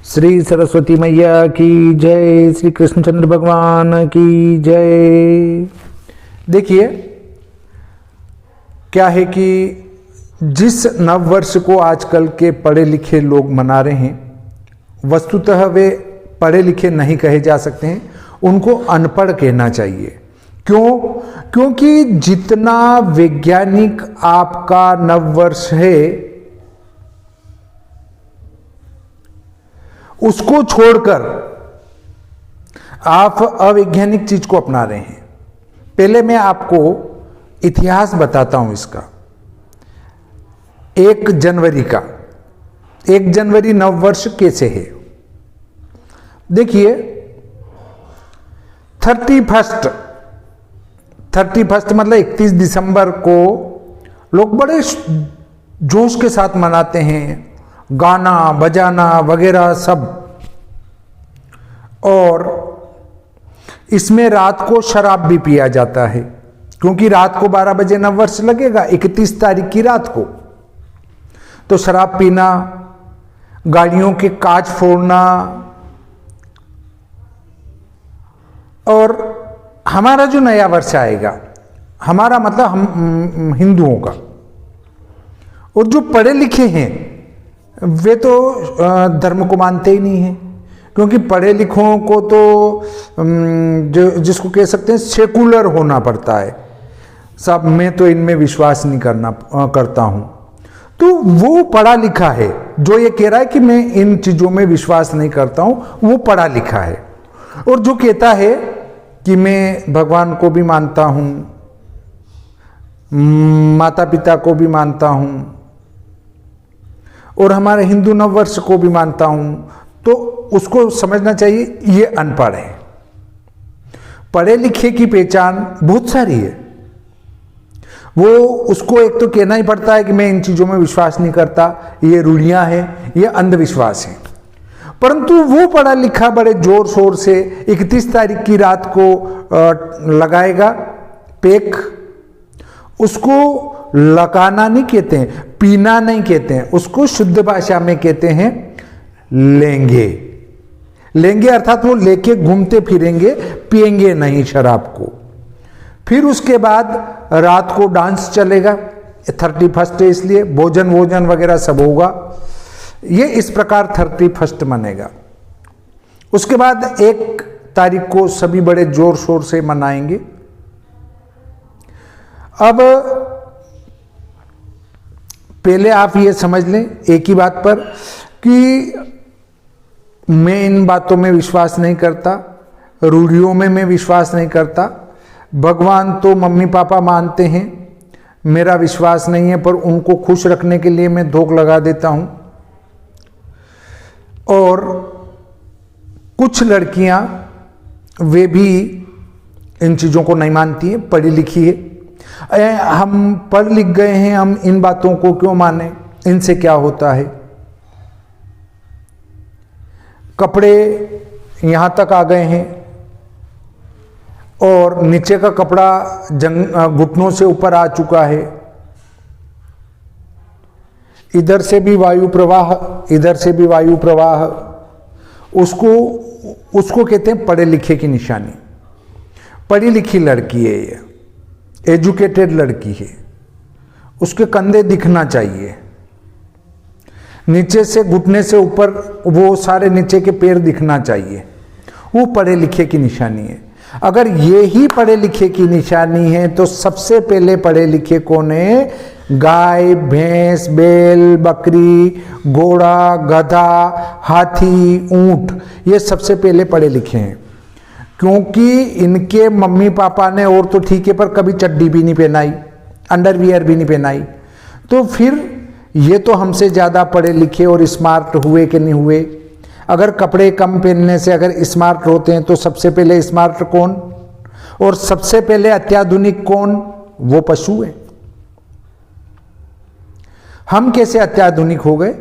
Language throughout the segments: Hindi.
श्री सरस्वती मैया की जय, श्री कृष्णचंद्र भगवान की जय। देखिए क्या है कि जिस नव वर्ष को आजकल के पढ़े लिखे लोग मना रहे हैं, वस्तुतः वे पढ़े लिखे नहीं कहे जा सकते हैं, उनको अनपढ़ कहना चाहिए। क्यों? क्योंकि जितना वैज्ञानिक आपका नव वर्ष है उसको छोड़कर आप अवैज्ञानिक चीज को अपना रहे हैं। पहले मैं आपको इतिहास बताता हूं इसका। 1 जनवरी का 1 जनवरी नववर्ष कैसे है। देखिए 31 मतलब 31 दिसंबर को लोग बड़े जोश के साथ मनाते हैं, गाना बजाना वगैरह सब। और इसमें रात को शराब भी पिया जाता है, क्योंकि रात को 12 बजे नववर्ष लगेगा 31 तारीख की रात को। तो शराब पीना, गाड़ियों के कांच फोड़ना, और हमारा जो नया वर्ष आएगा, हमारा मतलब हम हिंदुओं का, और जो पढ़े लिखे हैं वे तो धर्म को मानते ही नहीं हैं, क्योंकि पढ़े लिखों को तो जिसको कह सकते हैं सेकुलर होना पड़ता है। सब मैं तो इनमें विश्वास नहीं करता हूं। तो वो पढ़ा लिखा है जो ये कह रहा है कि मैं इन चीजों में विश्वास नहीं करता हूं, वो पढ़ा लिखा है। और जो कहता है कि मैं भगवान को भी मानता हूं, माता पिता को भी मानता हूं, और हमारे हिंदू नववर्ष को भी मानता हूं, तो उसको समझना चाहिए ये अनपढ़ है। पढ़े लिखे की पहचान बहुत सारी है। वो उसको एक तो कहना ही पड़ता है कि मैं इन चीजों में विश्वास नहीं करता, ये रूढ़ियां हैं, ये अंधविश्वास है। परंतु वो पढ़ा लिखा बड़े जोर शोर से 31 तारीख की रात को लगाएगा पेक। उसको लगाना नहीं कहते हैं, पीना नहीं कहते हैं, उसको शुद्ध भाषा में कहते हैं लेंगे। लेंगे अर्थात वो लेके घूमते फिरेंगे, पिएंगे नहीं शराब को। फिर उसके बाद रात को डांस चलेगा, 31 है इसलिए भोजन वोजन वगैरह सब होगा। ये इस प्रकार 31 मनेगा। उसके बाद 1 तारीख को सभी बड़े जोर शोर से मनाएंगे। अब पहले आप ये समझ लें एक ही बात पर कि मैं इन बातों में विश्वास नहीं करता, रूढ़ियों में मैं विश्वास नहीं करता। भगवान तो मम्मी पापा मानते हैं, मेरा विश्वास नहीं है, पर उनको खुश रखने के लिए मैं धोख लगा देता हूं। और कुछ लड़कियां वे भी इन चीजों को नहीं मानती हैं, पढ़ी लिखी है। हम पढ़ लिख गए हैं, हम इन बातों को क्यों माने, इनसे क्या होता है। कपड़े यहां तक आ गए हैं और नीचे का कपड़ा घुटनों से ऊपर आ चुका है। इधर से भी वायु प्रवाह, इधर से भी वायु प्रवाह। उसको कहते हैं पढ़े लिखे की निशानी। पढ़ी लिखी लड़की है, ये एजुकेटेड लड़की है, उसके कंधे दिखना चाहिए, नीचे से घुटने से ऊपर वो सारे नीचे के पैर दिखना चाहिए। वो पढ़े लिखे की निशानी है। अगर ये ही पढ़े लिखे की निशानी है तो सबसे पहले पढ़े लिखे कौन है? गाय, भैंस, बैल, बकरी, घोड़ा, गधा, हाथी, ऊंट, ये सबसे पहले पढ़े लिखे हैं। क्योंकि इनके मम्मी पापा ने, और तो ठीक है, पर कभी चड्डी भी नहीं पहनाई, अंडरवियर भी नहीं पहनाई। तो फिर ये तो हमसे ज़्यादा पढ़े लिखे और स्मार्ट हुए कि नहीं हुए। अगर कपड़े कम पहनने से अगर स्मार्ट होते हैं तो सबसे पहले स्मार्ट कौन और सबसे पहले अत्याधुनिक कौन? वो पशु है। हम कैसे अत्याधुनिक हो गए?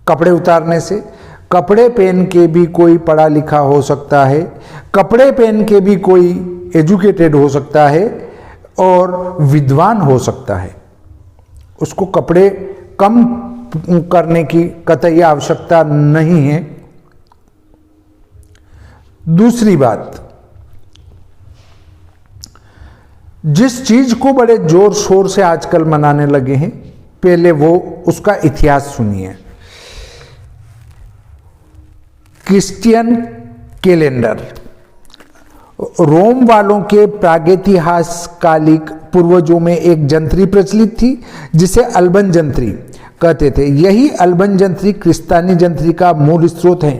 कपड़े उतारने से। कपड़े पहन के भी कोई पढ़ा लिखा हो सकता है, कपड़े पहन के भी कोई एजुकेटेड हो सकता है और विद्वान हो सकता है। उसको कपड़े कम करने की कतई आवश्यकता नहीं है। दूसरी बात, जिस चीज को बड़े जोर शोर से आजकल मनाने लगे हैं, पहले वो उसका इतिहास सुनिए। क्रिश्चियन कैलेंडर रोम वालों के प्रागैतिहासिक पूर्वजों में एक जंत्री प्रचलित थी जिसे अल्बन जंत्री कहते थे। यही अल्बन जंत्री क्रिस्तानी जंत्री का मूल स्रोत है।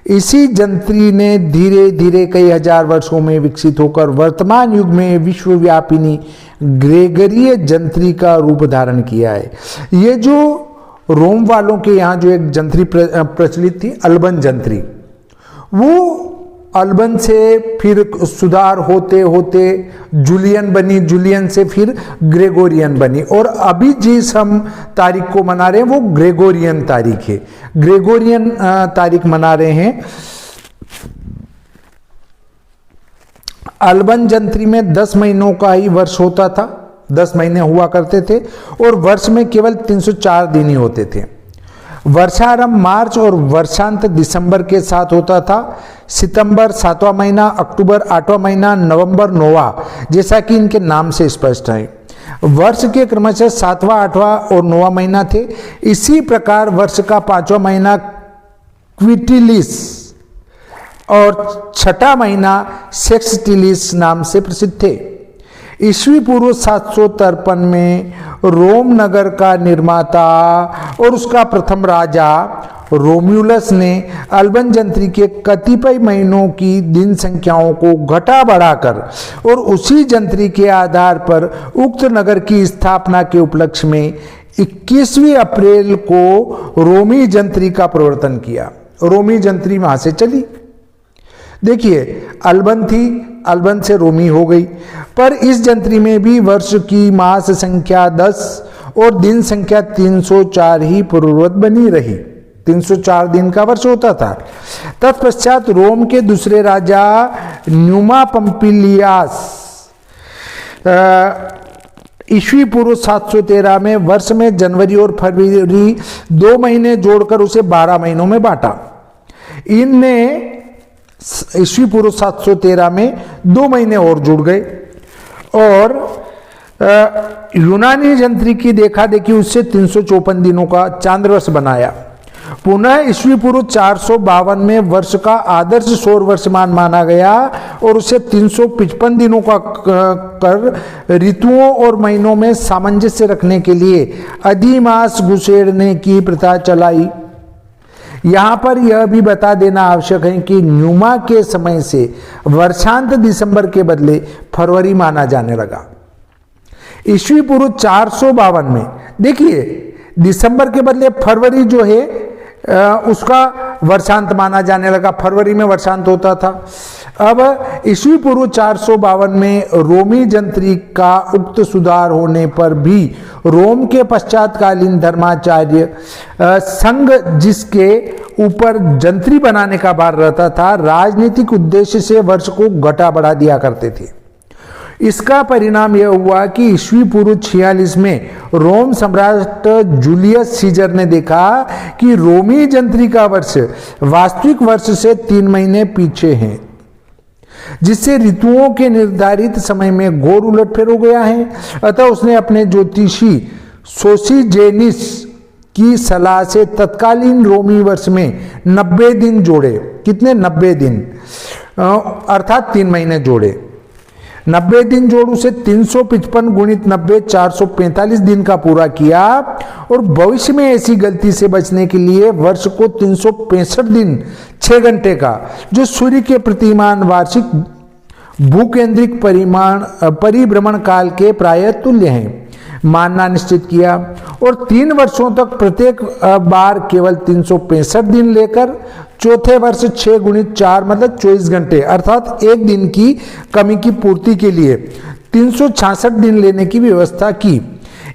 इसी जंत्री ने धीरे धीरे कई हजार वर्षों में विकसित होकर वर्तमान युग में विश्वव्यापिनी ग्रेगरीय जंत्री का रूप धारण किया है। ये जो रोम वालों के यहाँ जो एक जंत्री प्रचलित थी, अल्बन जंत्री, वो अल्बन से फिर सुधार होते होते जूलियन बनी, जूलियन से फिर ग्रेगोरियन बनी, और अभी जिस हम तारीख को मना रहे हैं वो ग्रेगोरियन तारीख है। ग्रेगोरियन तारीख मना रहे हैं। अल्बन जंत्री में 10 महीनों का ही वर्ष होता था, 10 महीने हुआ करते थे, और वर्ष में केवल 304 दिन ही होते थे। वर्षारंभ मार्च और वर्षांत दिसंबर के साथ होता था। सितंबर 7वां महीना, अक्टूबर 8वां महीना, नवंबर 9वां, जैसा कि इनके नाम से स्पष्ट है। वर्ष के क्रमशः 7वां, 8वां और 9वां महीना थे। इसी प्रकार वर्ष का 5वां महीना क्विटिलिस और 6ठा महीना सेक्सटिलिस नाम से प्रसिद्ध थे। ईस्वी पूर्व 753 में रोम नगर का निर्माता और उसका प्रथम राजा रोम्यूलस ने अल्बन जंत्री के कतिपय महीनों की दिन संख्याओं को घटा बढ़ाकर और उसी जंत्री के आधार पर उक्त नगर की स्थापना के उपलक्ष्य में 21वीं अप्रैल को रोमी जंत्री का प्रवर्तन किया। रोमी जंत्री वहां से चली। देखिए, अल्बन थी, अल्बन से रोमी हो गई, पर इस जंत्री में भी वर्ष की मास संख्या 10 और दिन संख्या 304 ही पूर्ववत बनी रही। 304 दिन का वर्ष होता था। तत्पश्चात रोम के दूसरे राजा न्यूमा पंपिलियास ईस्वी पूर्व 713 में वर्ष में जनवरी और फरवरी 2 महीने जोड़कर उसे 12 महीनों में बांटा। इनने ईस्वी पूर्व 713 में 2 महीने और जुड़ गए और यूनानी जंत्री की देखा देखी उससे 354 दिनों का चांद्रवर्ष बनाया। पुनः ईस्वी पूर्व 452 में वर्ष का आदर्श सौर वर्षमान माना गया और उसे 355 दिनों का कर ऋतुओं और महीनों में सामंजस्य रखने के लिए अधिमास घुसेड़ने की प्रथा चलाई। यहां पर यह भी बता देना आवश्यक है कि न्यूमा के समय से वर्षांत दिसंबर के बदले फरवरी माना जाने लगा। ईस्वी पूर्व 452 में देखिए, दिसंबर के बदले फरवरी जो है उसका वर्षांत माना जाने लगा। फरवरी में वर्षांत होता था। अब ईस्वी पूर्व 452 में रोमी जंत्री का उक्त सुधार होने पर भी रोम के पश्चातकालीन धर्माचार्य संघ, जिसके ऊपर जंत्री बनाने का भार रहता था, राजनीतिक उद्देश्य से वर्ष को घटा बढ़ा दिया करते थे। इसका परिणाम यह हुआ कि ईस्वी पूर्व 46 में रोम सम्राट जूलियस सीजर ने देखा कि रोमी जंत्री का वर्ष वास्तविक वर्ष से 3 महीने पीछे है, जिससे ऋतुओं के निर्धारित समय में घोर उलटफेर हो गया है। अतः उसने अपने ज्योतिषी सोसिजेनिस की सलाह से तत्कालीन रोमी वर्ष में 90 दिन जोड़े। कितने? 90 दिन, अर्थात 3 महीने जोड़े। 90 दिन जोड़ उसे 355 गुणित 90 445 दिन का पूरा किया और भविष्य में ऐसी गलती से बचने के लिए वर्ष को 365 दिन 6 घंटे का, जो सूर्य के प्रतिमान वार्षिक भूकेंद्रिक परिभ्रमण काल के प्राय तुल्य हैं, मानना निश्चित किया और 3 वर्षों तक प्रत्येक बार केवल 365 दिन लेकर चौथे वर्ष 6 गुणित 4 मतलब 24 घंटे अर्थात 1 दिन की कमी की पूर्ति के लिए 366 दिन लेने की व्यवस्था की।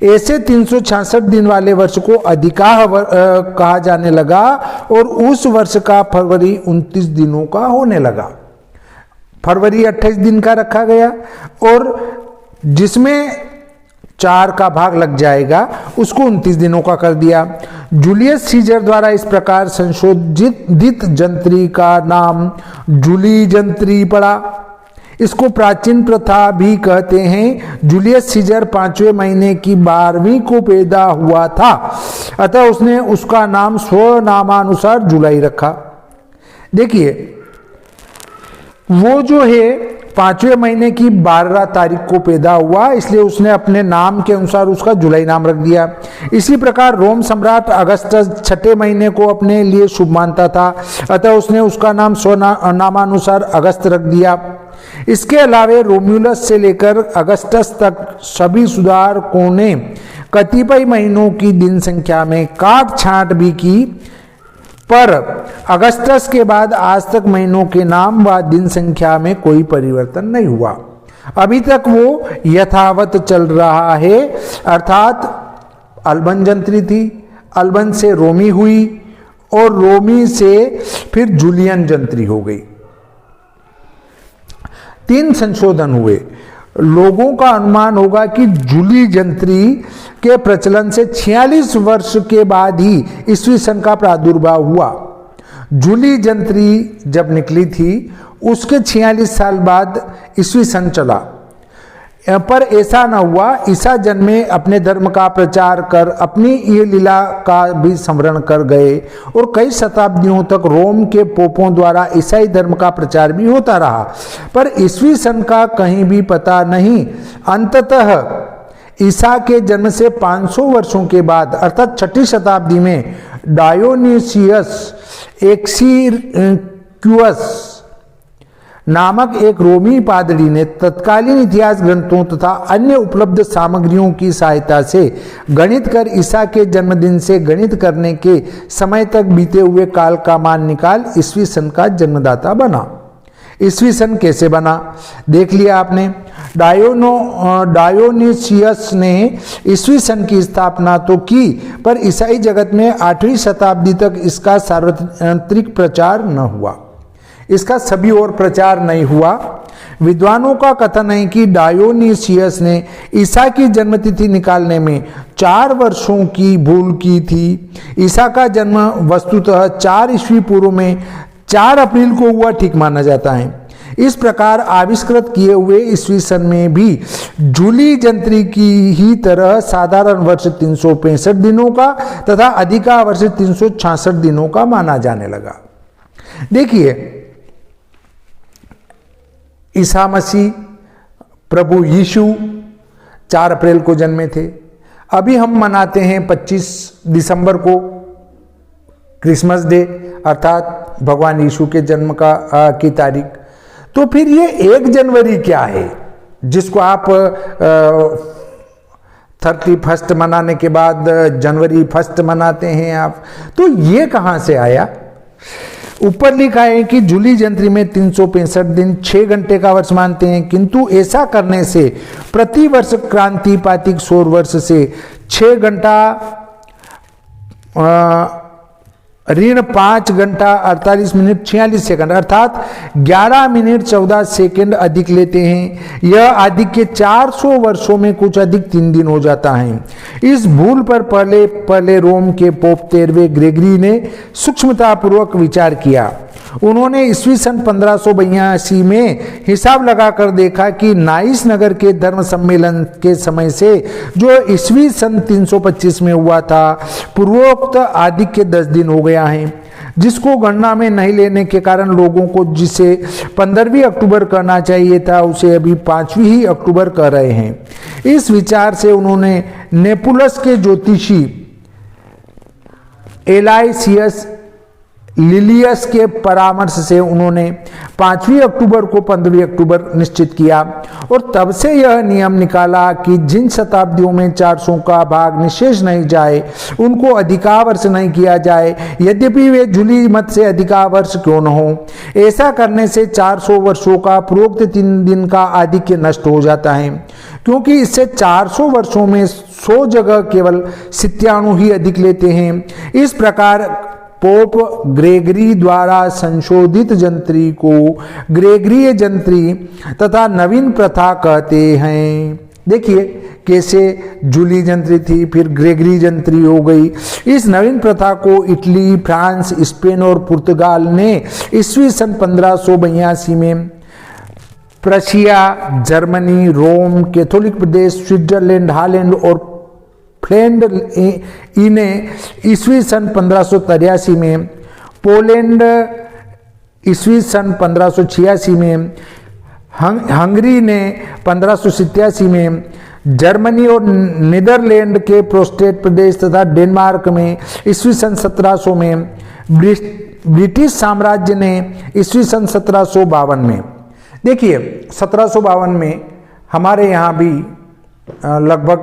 ऐसे 366 दिन वाले वर्ष को अधिकाह कहा जाने लगा और उस वर्ष का फरवरी 29 दिनों का होने लगा। फरवरी 28 दिन का रखा गया और जिसमें 4 का भाग लग जाएगा, उसको 29 दिनों का कर दिया। जूलियस सीजर द्वारा इस प्रकार संशोधित जंत्री का नाम जूली जंत्री पड़ा। इसको प्राचीन प्रथा भी कहते हैं। जूलियस सीजर 5वें महीने की 12वीं को पैदा हुआ था, अतः उसने उसका नाम स्वनामानुसार जुलाई रखा। देखिए, वो जो है 5वें महीने की 12 तारीख को पैदा हुआ, इसलिए उसने अपने नाम के अनुसार उसका जुलाई नाम रख दिया। इसी प्रकार रोम सम्राट अगस्टस 6ठे महीने को अपने लिए शुभ मानता था, अतः उसने उसका नाम स्वनामानुसार अगस्त रख दिया। इसके अलावे रोम्यूलस से लेकर अगस्टस तक सभी सुधारकों ने कतिपय महीनों की दिन संख्या में काट छांट भी की, पर अगस्टस के बाद आज तक महीनों के नाम व दिन संख्या में कोई परिवर्तन नहीं हुआ। अभी तक वो यथावत चल रहा है, अर्थात अल्बन जंत्री थी, अल्बन से रोमी हुई और रोमी से फिर जूलियन जंत्री हो गई। 3 संशोधन हुए। लोगों का अनुमान होगा कि जूली जंत्री के प्रचलन से 46 वर्ष के बाद ही ईस्वी सन का प्रादुर्भाव हुआ। जूली जंत्री जब निकली थी उसके 46 साल बाद ईस्वी सन चला, पर ऐसा न हुआ। ईसा जन्मे, अपने धर्म का प्रचार कर अपनी ये लीला का भी स्मरण कर गए और कई शताब्दियों तक रोम के पोपों द्वारा ईसाई धर्म का प्रचार भी होता रहा, पर ईस्वी सन का कहीं भी पता नहीं। अंततः ईसा के जन्म से 500 वर्षों के बाद अर्थात 6ठी शताब्दी में डायोनिसियस एक्सिक्यूअस नामक एक रोमी पादरी ने तत्कालीन इतिहास ग्रंथों तथा अन्य उपलब्ध सामग्रियों की सहायता से गणित कर ईसा के जन्मदिन से गणित करने के समय तक बीते हुए काल का मान निकाल ईस्वी सन का जन्मदाता बना। ईस्वी सन कैसे बना देख लिया आपने। डायोनिसियस ने ईस्वी सन की स्थापना तो की, पर ईसाई जगत में 8वीं शताब्दी तक इसका सार्वत्रिक प्रचार न हुआ, इसका सभी ओर प्रचार नहीं हुआ। विद्वानों का कथन है कि डायोनिसियस ने ईसा की जन्मतिथि निकालने में 4 वर्षों की भूल की थी। ईसा का जन्म वस्तुतः 4 ईस्वी पूर्व में 4 अप्रैल को हुआ ठीक माना जाता है। इस प्रकार आविष्कृत किए हुए ईस्वी सन में भी जूली जंत्री की ही तरह साधारण वर्ष 365 दिनों का तथा अधिका वर्ष 366 दिनों का माना जाने लगा। देखिए, ईसा मसीह प्रभु यीशु 4 अप्रैल को जन्मे थे। अभी हम मनाते हैं 25 दिसंबर को क्रिसमस डे, अर्थात भगवान यीशु के जन्म की तारीख। तो फिर ये 1 जनवरी क्या है जिसको आप 31 मनाने के बाद जनवरी 1 मनाते हैं आप, तो ये कहां से आया? ऊपर लिखा है कि जूली जंत्री में 365 दिन 6 घंटे का वर्ष मानते हैं, किंतु ऐसा करने से प्रति वर्ष क्रांतिपातिक सौर वर्ष से 6 घंटा ऋण 5 घंटा 48 मिनट 46 सेकंड अर्थात 11 मिनट 14 सेकंड अधिक लेते हैं। यह अधिक के 400 वर्षों में कुछ अधिक 3 दिन हो जाता है। इस भूल पर पहले रोम के पोप 13वें ग्रेगरी ने सूक्ष्मतापूर्वक विचार किया। उन्होंने ईस्वी सन 1582 में हिसाब लगाकर देखा कि नाइस नगर के धर्म सम्मेलन के समय से जो ईस्वी सन 325 में हुआ था, पूर्वोक्त आदिक के 10 दिन हो गया है, जिसको गणना में नहीं लेने के कारण लोगों को जिसे 15वीं अक्टूबर करना चाहिए था उसे अभी 5वीं ही अक्टूबर कर रहे हैं। इस विचार से उन्होंने नेपुलस के ज्योतिषी एलाइसियस लिलियस के परामर्श से उन्होंने 5वीं अक्टूबर को 15वीं अक्टूबर निश्चित किया और तब से यह नियम निकाला कि जिन शताब्दियों में 400 का भाग निशेष नहीं जाए उनको अधिकावर्ष नहीं किया जाए, यद्यपि वे जूली मत से अधिकावर्ष क्यों न हो। ऐसा करने से 400 वर्षों का पूर्वोक्त 3 दिन का आधिक्य नष्ट हो जाता है, क्योंकि इससे 400 वर्षों में 100 जगह केवल 97 ही अधिक लेते हैं। इस प्रकार पोप ग्रेगरी द्वारा संशोधित जंत्री को ग्रेगरीय जंत्री तथा नवीन प्रथा कहते हैं। देखिए कैसे जूली जंत्री थी, फिर ग्रेगरी जंत्री हो गई। इस नवीन प्रथा को इटली, फ्रांस, स्पेन और पुर्तगाल ने ईस्वी सन 1582 में प्रशिया, जर्मनी, रोम, कैथोलिक प्रदेश, स्विट्जरलैंड, हॉलैंड और फ्लैंड इन्हें ईस्वी सन 1583 में, पोलैंड ईस्वी सन 1586 में, हंगरी ने 1587 में, जर्मनी और नीदरलैंड के प्रोस्टेट प्रदेश तथा डेनमार्क में ईस्वी सन 1700 में, ब्रिटिश साम्राज्य ने ईस्वी सन 1752 में। देखिए 1752 में हमारे यहाँ भी लगभग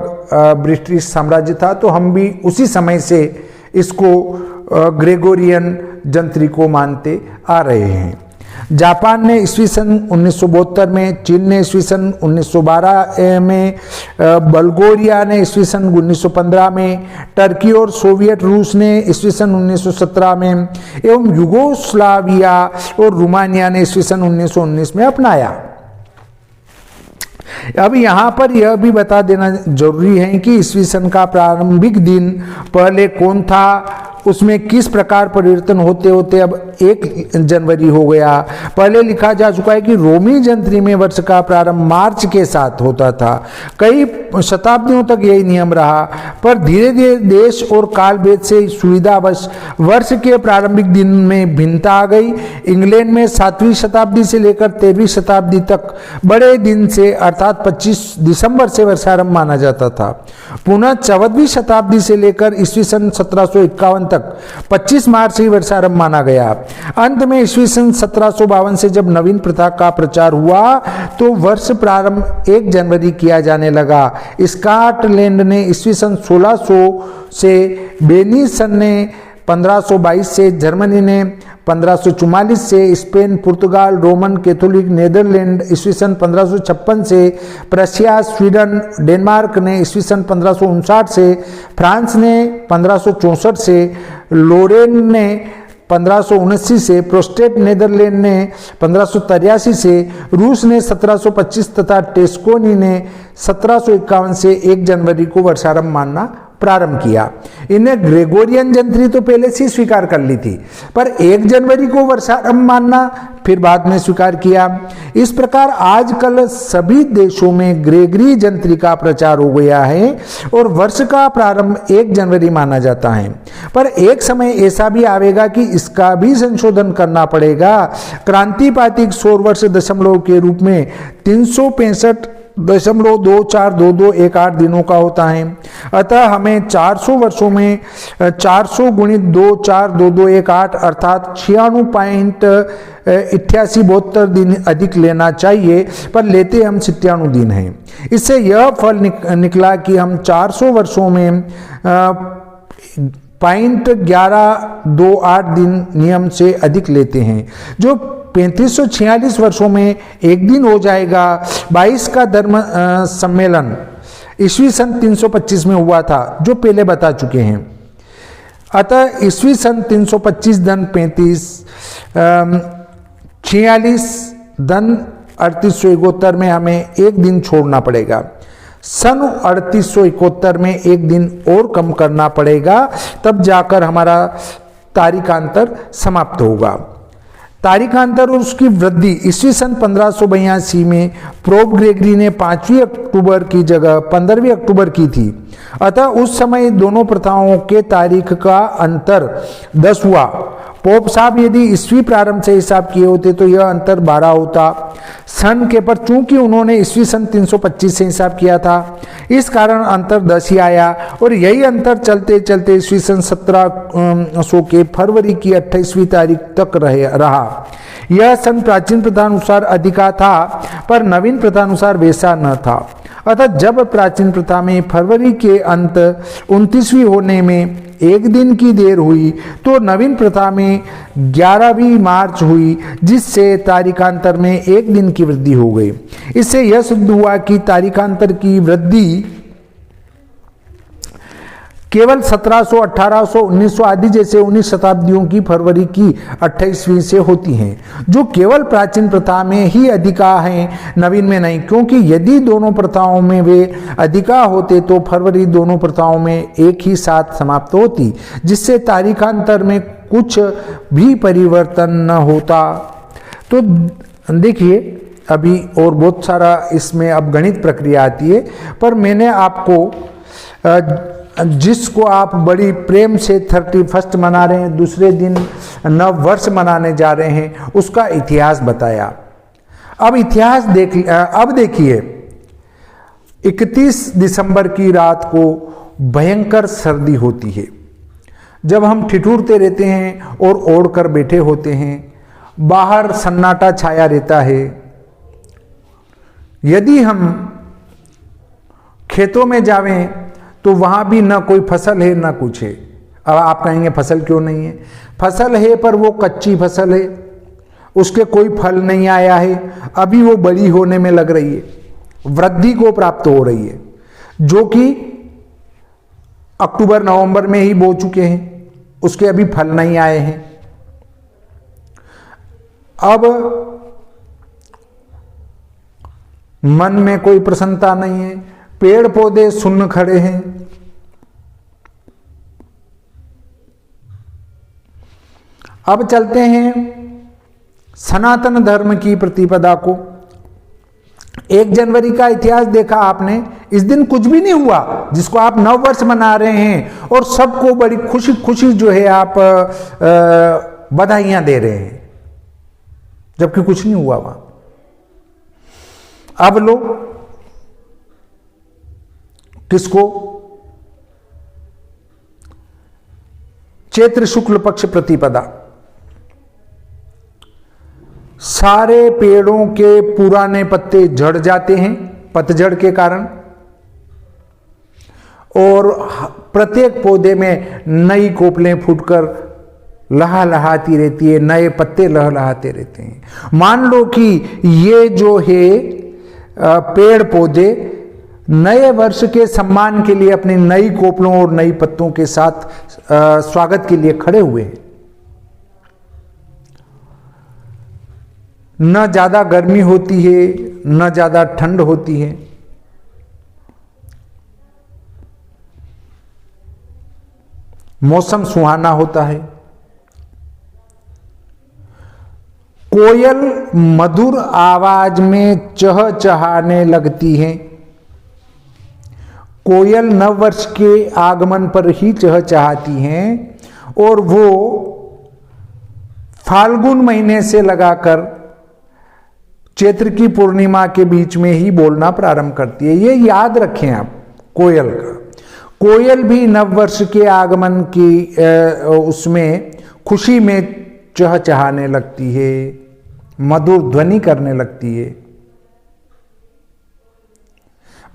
ब्रिटिश साम्राज्य था, तो हम भी उसी समय से इसको ग्रेगोरियन जंत्री को मानते आ रहे हैं। जापान ने ईस्वी सन 1972 में, चीन ने ईस्वी सन 1912 में, बल्गोरिया ने ईस्वी सन 1915 में, टर्की और सोवियत रूस ने ईस्वी सन 1917 में एवं युगोस्लाविया और रोमानिया ने ईस्वी सन 1919 में अपनाया। अब यहाँ पर यह भी बता देना जरूरी है कि ईस्वी सन का प्रारंभिक दिन पहले कौन था, उसमें किस प्रकार परिवर्तन होते होते अब 1 जनवरी हो गया। पहले लिखा जा चुका है कि रोमी जंत्री में वर्ष का प्रारंभ मार्च के साथ होता था। कई शताब्दियों तक यही नियम रहा, पर धीरे धीरे देश और काल भेद से सुविधावश वर्ष के प्रारंभिक दिन में भिन्नता आ गई। इंग्लैंड में 7वीं शताब्दी से लेकर 13वीं शताब्दी तक बड़े दिन से अर्थात 25 दिसंबर से वर्षारंभ माना जाता था। पुनः 14वीं शताब्दी से लेकर ईस्वी सन 1751 तक 25 मार्च ही वर्षारंभ माना गया। अंत में ईस्वी सन 1752 से जब नवीन प्रथा का प्रचार हुआ तो वर्ष प्रारंभ 1 जनवरी किया जाने लगा। स्कॉटलैंड ने ईस्वी सन 1600 से, बेनीसन ने 1522 से, जर्मनी ने 1544 से, स्पेन, पुर्तगाल, रोमन कैथोलिक, नीदरलैंड ईस्वी सन 1556 से, प्रशिया, स्वीडन, डेनमार्क ने ईस्वी सन 1559 से, फ्रांस ने 1564 से, लोरेन ने 1579 से, प्रोस्टेट नीदरलैंड ने 1583 से, रूस ने 1725 तथा टेस्कोनी ने 1751 से 1 जनवरी को वर्षारंभ मानना प्रारंभ किया। इन्हें ग्रेगोरियन जंत्री तो पहले से स्वीकार कर ली थी, पर 1 जनवरी को वर्षारंभ मानना फिर बाद में स्वीकार किया। इस प्रकार आजकल सभी देशों में ग्रेगरी जंत्री का प्रचार हो गया है और वर्ष का प्रारंभ 1 जनवरी माना जाता है। पर एक समय ऐसा भी आवेगा कि इसका भी संशोधन करना पड़ेगा। क्रांतिपातिक सौर वर्ष दशमलव के रूप में 365.242218 दिनों का होता है। अतः हमें 400 वर्षों में 400 गुणित 242218 अर्थात 96.8872 दिन अधिक लेना चाहिए, पर लेते हम 97 दिन हैं। इससे यह फल निकला कि हम 400 वर्षों में 0.1128 दिन नियम से अधिक लेते हैं, जो 3546 वर्षों में एक दिन हो जाएगा। 22 का धर्म सम्मेलन ईस्वी सन 325 में हुआ था, जो पहले बता चुके हैं। अतः ईस्वी सन 325 धन 35, 46 धन 3871 में हमें एक दिन छोड़ना पड़ेगा। सन 3871 में एक दिन और कम करना पड़ेगा, तब जाकर हमारा तारीखांतर समाप्त होगा। तारीखांतर और उसकी वृद्धि ईस्वी सन 1582 में पोप ग्रेगरी ने 5वीं अक्टूबर की जगह 15वीं अक्टूबर की थी। अतः उस समय दोनों प्रथाओं के तारीख का अंतर 10 हुआ। पोप साहब यदि ईस्वी प्रारंभ से हिसाब किए होते तो यह अंतर 12 होता। सन के पर चूंकि उन्होंने ईस्वी सन 325 से हिसाब किया था, इस कारण अंतर 10 ही आया और यही अंतर चलते चलते ईस्वी सन 1700 के फरवरी की 28वीं तारीख तक रहा। यह सन प्राचीन प्रथानुसार अधिका था, पर नवीन प्रथानुसार वैसा न था। अतः जब प्राचीन प्रथा में फरवरी के अंत 29वीं होने में एक दिन की देर हुई, तो नवीन प्रथा में 11वीं मार्च हुई, जिससे तारीखांतर में एक दिन की वृद्धि हो गई। इससे यह सिद्ध हुआ कि तारीखांतर की वृद्धि केवल 1700, 1800, 1900 आदि जैसे 19 शताब्दियों की फरवरी की 28वीं से होती हैं, जो केवल प्राचीन प्रथा में ही अधिका हैं, नवीन में नहीं। क्योंकि यदि दोनों प्रथाओं में वे अधिका होते तो फरवरी दोनों प्रथाओं में एक ही साथ समाप्त होती, जिससे तारीखांतर में कुछ भी परिवर्तन न होता। तो देखिए, अभी और बहुत सारा इसमें अब गणित प्रक्रिया आती है, पर मैंने आपको जिसको आप बड़ी प्रेम से 31 मना रहे हैं, दूसरे दिन नव वर्ष मनाने जा रहे हैं, उसका इतिहास बताया। अब इतिहास अब देखिए, 31 दिसंबर की रात को भयंकर सर्दी होती है। जब हम ठिठुरते रहते हैं और ओढ़ कर बैठे होते हैं, बाहर सन्नाटा छाया रहता है। यदि हम खेतों में जावें तो वहां भी ना कोई फसल है ना कुछ है। अब आप कहेंगे फसल क्यों नहीं है? फसल है पर वो कच्ची फसल है, उसके कोई फल नहीं आया है, अभी वो बड़ी होने में लग रही है, वृद्धि को प्राप्त हो रही है, जो कि अक्टूबर नवंबर में ही बो चुके हैं, उसके अभी फल नहीं आए हैं। अब मन में कोई प्रसन्नता नहीं है, पेड़ पौधे सुन्न खड़े हैं। अब चलते हैं सनातन धर्म की प्रतिपदा को। 1 जनवरी का इतिहास देखा आपने, इस दिन कुछ भी नहीं हुआ, जिसको आप नव वर्ष मना रहे हैं और सबको बड़ी खुशी खुशी जो है आप बधाइयां दे रहे हैं, जबकि कुछ नहीं हुआ वहां। अब लो किसको? चैत्र शुक्ल पक्ष प्रतिपदा। सारे पेड़ों के पुराने पत्ते झड़ जाते हैं पतझड़ के कारण, और प्रत्येक पौधे में नई कोपलें फूटकर लहलहाती रहती है, नए पत्ते लहलहाते रहते हैं। मान लो कि ये जो है पेड़ पौधे नए वर्ष के सम्मान के लिए अपनी नई कोपलों और नई पत्तों के साथ स्वागत के लिए खड़े हुए हैं। न ज्यादा गर्मी होती है न ज्यादा ठंड होती है। मौसम सुहाना होता है। कोयल मधुर आवाज में चहचहाने लगती है। कोयल नव वर्ष के आगमन पर ही चहचहाती हैं और वो फाल्गुन महीने से लगाकर चैत्र की पूर्णिमा के बीच में ही बोलना प्रारंभ करती है। ये याद रखें आप कोयल का। कोयल भी नव वर्ष के आगमन की उसमें खुशी में चहचहाने लगती है, मधुर ध्वनि करने लगती है।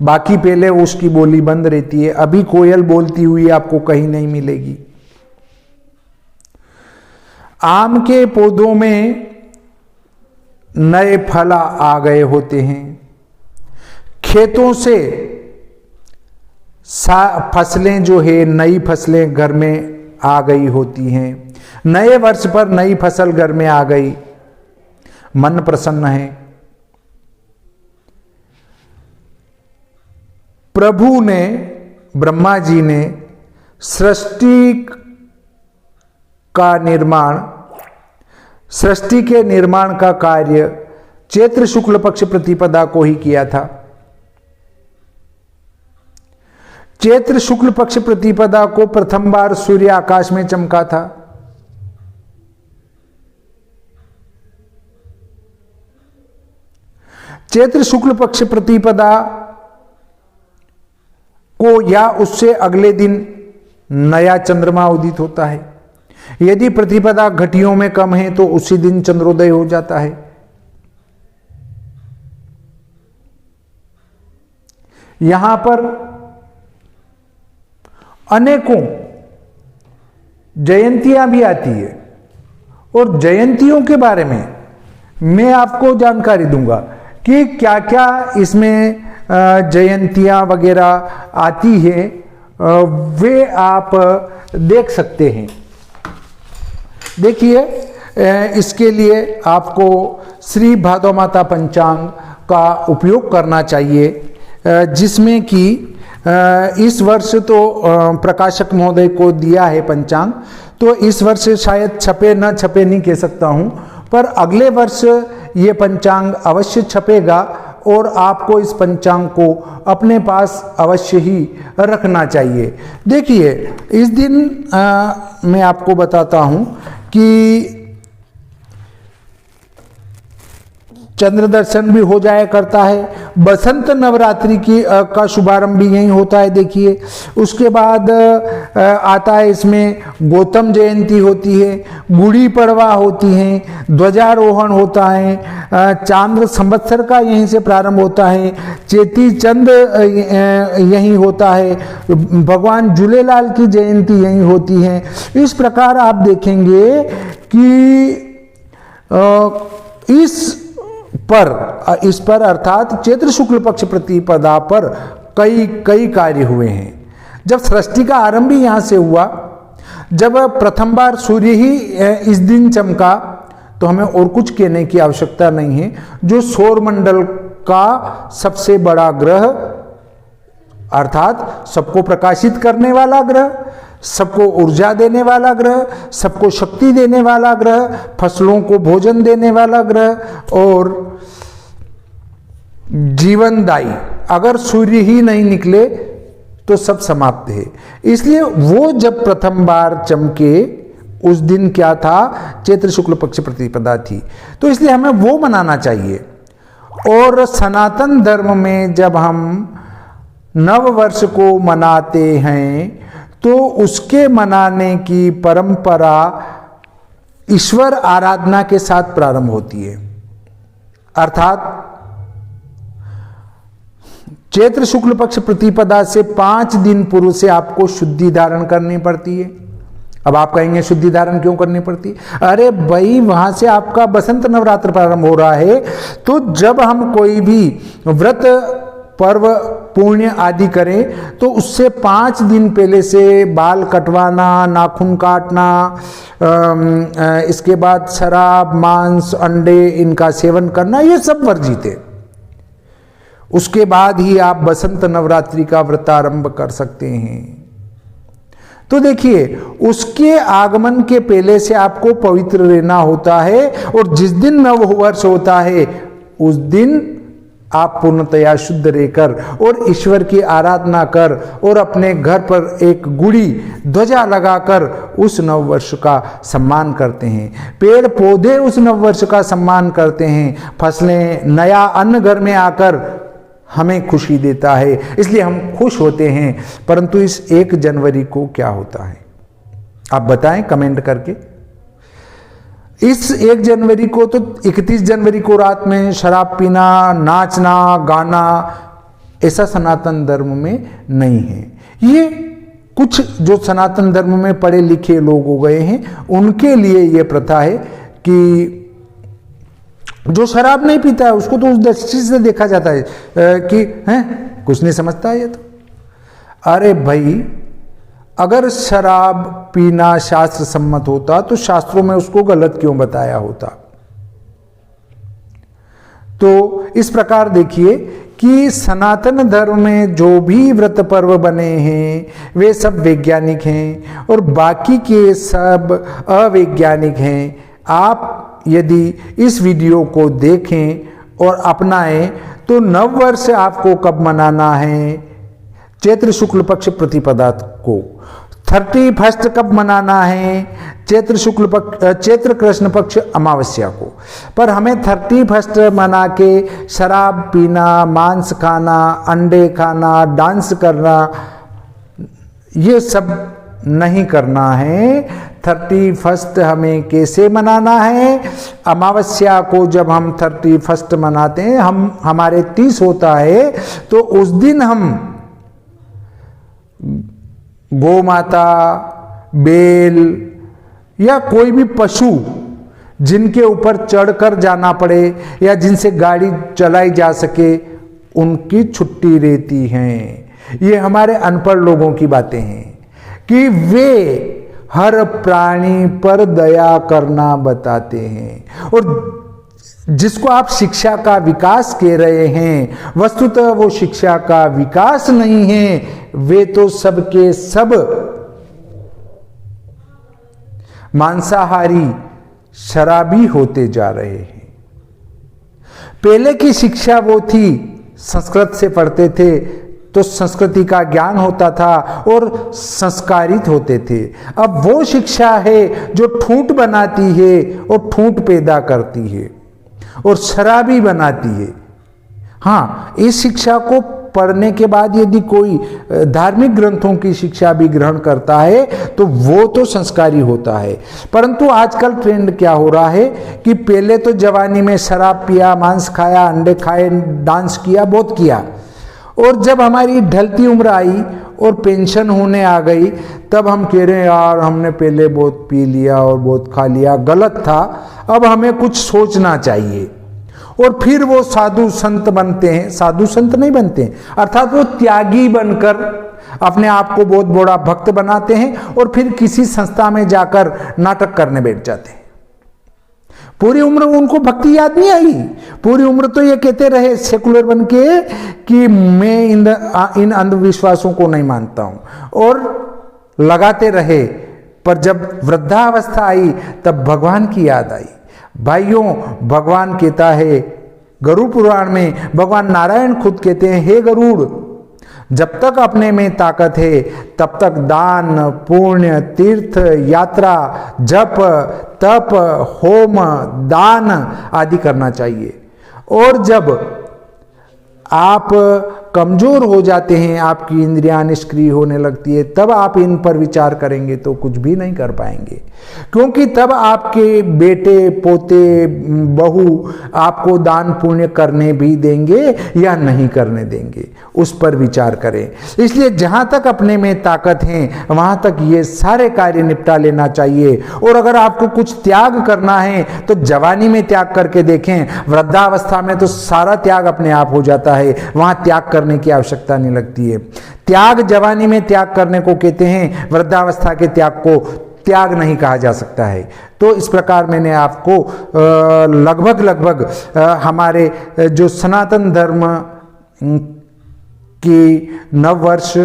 बाकी पहले उसकी बोली बंद रहती है। अभी कोयल बोलती हुई आपको कहीं नहीं मिलेगी। आम के पौधों में नए फल आ गए होते हैं। खेतों से फसलें जो है, नई फसलें घर में आ गई होती हैं। नए वर्ष पर नई फसल घर में आ गई, मन प्रसन्न है। प्रभु ने, ब्रह्मा जी ने सृष्टि के निर्माण का कार्य चैत्र शुक्ल पक्ष प्रतिपदा को ही किया था। चैत्र शुक्ल पक्ष प्रतिपदा को प्रथम बार सूर्य आकाश में चमका था। चैत्र शुक्ल पक्ष प्रतिपदा को या उससे अगले दिन नया चंद्रमा उदित होता है। यदि प्रतिपदा घटियों में कम है तो उसी दिन चंद्रोदय हो जाता है। यहां पर अनेकों जयंतियां भी आती है और जयंतियों के बारे में मैं आपको जानकारी दूंगा कि क्या क्या इसमें जयंतियां वगैरह आती है वे आप देख सकते हैं। देखिए, इसके लिए आपको श्री भादौ माता पंचांग का उपयोग करना चाहिए, जिसमें कि इस वर्ष तो प्रकाशक महोदय को दिया है पंचांग, तो इस वर्ष शायद छपे न छपे नहीं कह सकता हूँ, पर अगले वर्ष ये पंचांग अवश्य छपेगा और आपको इस पंचांग को अपने पास अवश्य ही रखना चाहिए। देखिए, इस दिन मैं आपको बताता हूँ कि चंद्र दर्शन भी हो जाया करता है। बसंत नवरात्रि की का शुभारंभ भी यही होता है। देखिए, उसके बाद आता है इसमें गौतम जयंती होती है, गुड़ी पड़वा होती है, ध्वजारोहण होता है, चांद्र संवत्सर का यहीं से प्रारंभ होता है, चेती चंद यहीं होता है, भगवान झूलेलाल की जयंती यहीं होती है। इस प्रकार आप देखेंगे कि इस पर अर्थात चैत्र शुक्ल पक्ष प्रतिपदा पर कई कार्य हुए हैं। जब सृष्टि का आरंभ ही यहां से हुआ, जब प्रथम बार सूर्य ही इस दिन चमका, तो हमें और कुछ कहने की आवश्यकता नहीं है। जो सौर मंडल का सबसे बड़ा ग्रह, अर्थात सबको प्रकाशित करने वाला ग्रह, सबको ऊर्जा देने वाला ग्रह, सबको शक्ति देने वाला ग्रह, फसलों को भोजन देने वाला ग्रह और जीवनदायी, अगर सूर्य ही नहीं निकले तो सब समाप्त है। इसलिए वो जब प्रथम बार चमके, उस दिन क्या था? चैत्र शुक्ल पक्ष प्रतिपदा थी, तो इसलिए हमें वो मनाना चाहिए। और सनातन धर्म में जब हम नव वर्ष को मनाते हैं तो उसके मनाने की परंपरा ईश्वर आराधना के साथ प्रारंभ होती है। अर्थात चैत्र शुक्ल पक्ष प्रतिपदा से 5 दिन पूर्व से आपको शुद्धि धारण करनी पड़ती है। अब आप कहेंगे शुद्धि धारण क्यों करनी पड़ती है? अरे भाई, वहां से आपका बसंत नवरात्र प्रारंभ हो रहा है, तो जब हम कोई भी व्रत, पर्व, पुण्य आदि करें तो उससे 5 दिन पहले से बाल कटवाना, नाखून काटना, इसके बाद शराब, मांस, अंडे इनका सेवन करना, ये सब वर्जित है। उसके बाद ही आप बसंत नवरात्रि का व्रत आरंभ कर सकते हैं। तो देखिए, उसके आगमन के पहले से आपको पवित्र रहना होता है, और जिस दिन नव वर्ष होता है उस दिन आप पूर्णतया शुद्ध रहकर और ईश्वर की आराधना कर और अपने घर पर एक गुड़ी ध्वजा लगाकर उस नव वर्ष का सम्मान करते हैं। पेड़ पौधे उस नव वर्ष का सम्मान करते हैं। फसलें, नया अन्न घर में आकर हमें खुशी देता है, इसलिए हम खुश होते हैं। परंतु इस 1 जनवरी को क्या होता है, आप बताएं कमेंट करके। इस 1 जनवरी को तो 31 जनवरी को रात में शराब पीना, नाचना, गाना, ऐसा सनातन धर्म में नहीं है। ये कुछ जो सनातन धर्म में पढ़े लिखे लोग हो गए हैं, उनके लिए ये प्रथा है कि जो शराब नहीं पीता है उसको तो उस दृष्टि से देखा जाता है कि हैं कुछ नहीं समझता है ये तो। अरे भाई, अगर शराब पीना शास्त्र सम्मत होता तो शास्त्रों में उसको गलत क्यों बताया होता? तो इस प्रकार देखिए कि सनातन धर्म में जो भी व्रत पर्व बने हैं वे सब वैज्ञानिक हैं और बाकी के सब अवैज्ञानिक हैं। आप यदि इस वीडियो को देखें और अपनाएं तो नव वर्ष आपको कब मनाना है? चैत्र शुक्ल पक्ष प्रतिपदा को। 31 कब मनाना है? चैत्र कृष्ण पक्ष अमावस्या को। पर हमें 31 मना के शराब पीना, मांस खाना, अंडे खाना, डांस करना, ये सब नहीं करना है। 31 हमें कैसे मनाना है? अमावस्या को जब हम 31 मनाते हैं, हमारे 30 होता है, तो उस दिन हम गौ माता, बेल या कोई भी पशु जिनके ऊपर चढ़कर जाना पड़े या जिनसे गाड़ी चलाई जा सके, उनकी छुट्टी रहती है। ये हमारे अनपढ़ लोगों की बातें हैं कि वे हर प्राणी पर दया करना बताते हैं। और जिसको आप शिक्षा का विकास कह रहे हैं, वस्तुतः वो शिक्षा का विकास नहीं है, वे तो सबके सब मांसाहारी शराबी होते जा रहे हैं। पहले की शिक्षा वो थी, संस्कृत से पढ़ते थे तो संस्कृति का ज्ञान होता था और संस्कारित होते थे। अब वो शिक्षा है जो ठूंठ बनाती है और ठूंठ पैदा करती है और शराबी बनाती है। हाँ, इस शिक्षा को पढ़ने के बाद यदि कोई धार्मिक ग्रंथों की शिक्षा भी ग्रहण करता है तो वो तो संस्कारी होता है। परंतु आजकल ट्रेंड क्या हो रहा है कि पहले तो जवानी में शराब पिया, मांस खाया, अंडे खाए, डांस किया, बहुत किया, और जब हमारी ढलती उम्र आई और पेंशन होने आ गई तब हम कह रहे हैं यार हमने पहले बहुत पी लिया और बहुत खा लिया, गलत था, अब हमें कुछ सोचना चाहिए। और फिर वो साधु संत बनते हैं, साधु संत नहीं बनते हैं, अर्थात वो त्यागी बनकर अपने आप को बहुत बड़ा भक्त बनाते हैं और फिर किसी संस्था में जाकर नाटक करने बैठ जाते हैं। पूरी उम्र उनको भक्ति याद नहीं आई, पूरी उम्र तो ये कहते रहे सेकुलर बन के कि मैं इन अंधविश्वासों को नहीं मानता हूं, और लगाते रहे। पर जब वृद्धावस्था आई तब भगवान की याद आई। भाइयों, भगवान कहता है गरुड़ पुराण में, भगवान नारायण खुद कहते हैं, हे गरुड़, जब तक अपने में ताकत है तब तक दान, पुण्य, तीर्थ यात्रा, जप, तप, होम, दान आदि करना चाहिए। और जब आप कमजोर हो जाते हैं, आपकी इंद्रियां निष्क्रिय होने लगती है, तब आप इन पर विचार करेंगे तो कुछ भी नहीं कर पाएंगे, क्योंकि तब आपके बेटे, पोते, बहू आपको दान पुण्य करने भी देंगे या नहीं करने देंगे, उस पर विचार करें। इसलिए जहां तक अपने में ताकत है वहां तक ये सारे कार्य निपटा लेना चाहिए। और अगर आपको कुछ त्याग करना है तो जवानी में त्याग करके देखें, वृद्धावस्था में तो सारा त्याग अपने आप हो जाता है, वहां त्याग करने की आवश्यकता नहीं लगती है। त्याग जवानी में त्याग करने को कहते हैं, वृद्धावस्था के त्याग को त्याग नहीं कहा जा सकता है। तो इस प्रकार मैंने आपको लगभग हमारे जो सनातन धर्म कि नववर्ष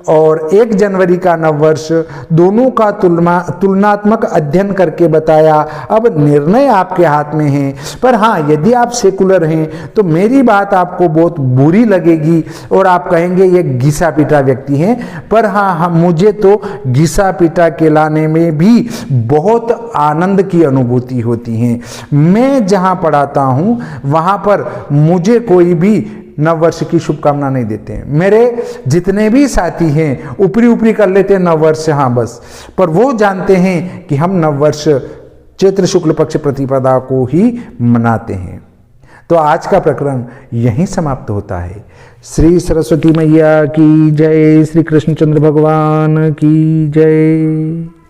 और 1 जनवरी का नववर्ष दोनों का तुलनात्मक अध्ययन करके बताया। अब निर्णय आपके हाथ में है। पर हाँ, यदि आप सेकुलर हैं तो मेरी बात आपको बहुत बुरी लगेगी और आप कहेंगे ये घिसा पीटा व्यक्ति हैं। पर हाँ, मुझे तो घिसा पीटा कहलाने में भी बहुत आनंद की अनुभूति होती है। मैं जहाँ पढ़ाता हूँ वहाँ पर मुझे कोई भी नववर्ष की शुभकामना नहीं देते हैं। मेरे जितने भी साथी हैं ऊपरी कर लेते हैं नववर्ष, हाँ बस, पर वो जानते हैं कि हम नववर्ष चैत्र शुक्ल पक्ष प्रतिपदा को ही मनाते हैं। तो आज का प्रकरण यहीं समाप्त होता है। श्री सरस्वती मैया की जय, श्री कृष्णचंद्र भगवान की जय।